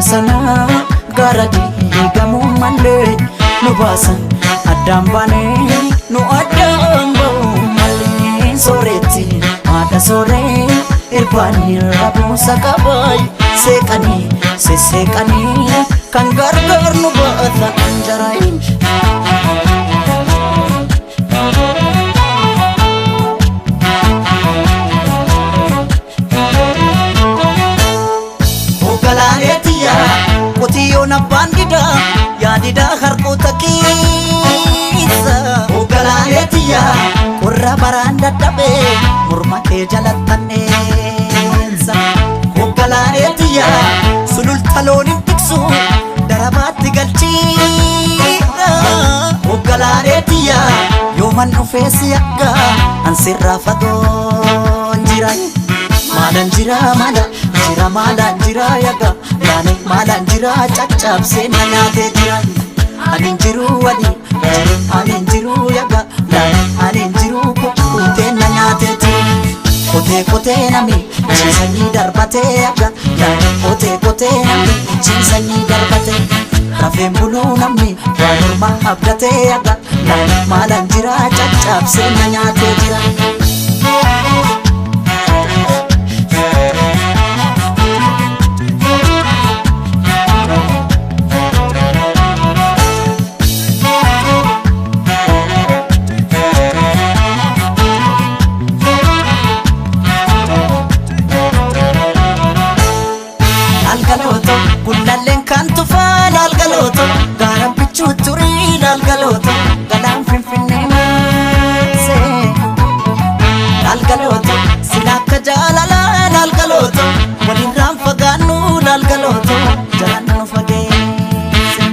sana gara diigamuu malee nu baasan addaan baanee nu addaan ba'uu malee sooretti haadha sooree irbaanii rabuusa qabaay seeqanii sesseeqanii kan gargaar nu baata anjaraayin. Qotiyoon abbaan didaa yaadidaa harkoota keessa Ogalaaleetiyaa qorra baraan dadhabee morma kee jalattanneessa Ogalaaleetiyaa sululta looniin tiksu darabaatti galchiidha Ogalaaleetiyaa yooman dhufee si akka ansirraa fagoon jira maalan jira maalan jira yaga yaane maalan jira caccabsee na nyaatee jira anin jiru anin jiru yaga yaane anin jiru kukkutee na nyaatee jira kotee nami ciisanii darbatee yaga yaane kotee nami ciisanii darbatee rafeen buluu namni waan ormaa abdatee yaga yaane maalan jira caccabsee na nyaatee jira. Lalgaloto gullalleen kan tufaa lalgaloto gaara bichuu turii lalgaloto galaan finfinnee maasee lalgaloto sila akka jaalalaa lalgaloto walirraan fagaannu lalgaloto jalaan nu fageesse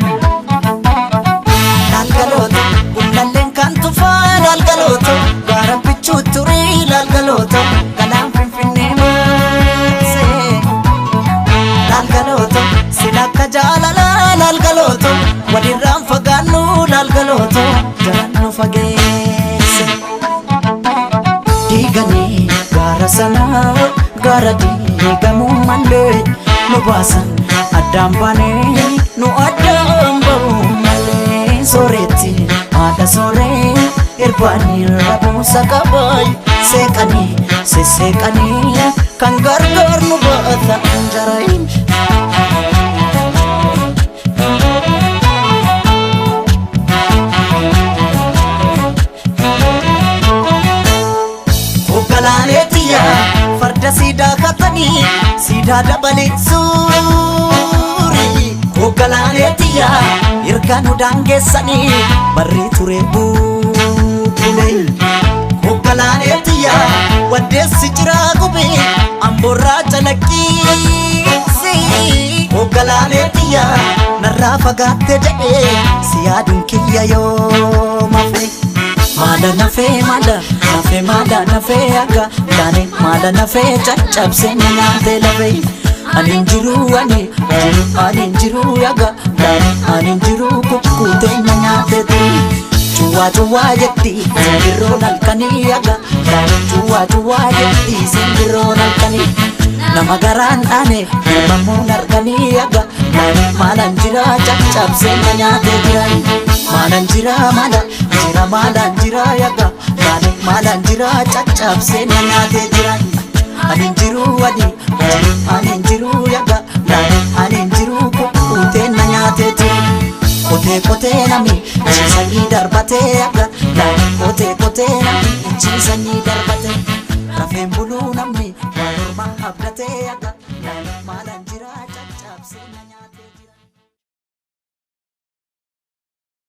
lalgaloto gullalleen kan tufaa lalgaloto gaara bichuu turii lalgaloto galaan finfinnee maasee lalgaloto silakka jaalala lalgaloto walirraan fagaannu lalgaloto jalaan nu fageesse diiganii gaara sana gaara diigamuu malee nu baasan addaan baanee nu addaan ba'uu malee sooretti haadha sooree irbaanii rabuusa qabaay seeqanii sesseeqanii kan gargaar nu baata anjaraayin. Ogalaaleetiyaa farda siidaa katanii siidaa dabalee suurii Ogalaaleetiyaa erga nu daangeessanii barrii ture buulee Ogalaaleetiyaa waddeessi jiraa gubee amboorraa calaqqiisi Ogalaaleetiyaa narraa fagaatte jedhee si yaaduun kiyya yoo mafe maala nafee aga yaane maala nafee caccabsee na nyaatee lafee anin jiru anin jiru yaga yaane anin jiru kukkutee na nyaatee ture cuwaa jetti simbirroon halkanii yaga yaane cuwaa jetti simbirroon halkanii nama garaan dhaane hirmamuun arganii yaga yaane maalan jira caccabsee na nyaatee jira maalan jira yaga yaane maalan jira caccabsee na nyaatee jira anin jiru yaga yaane anin jiru kukkutee na nyaatee ture kotee nami ciisanii darbatee yaga yaane kotee nami ciisanii darbatee rafeen buluu namni waan ormaa abdatee yaga.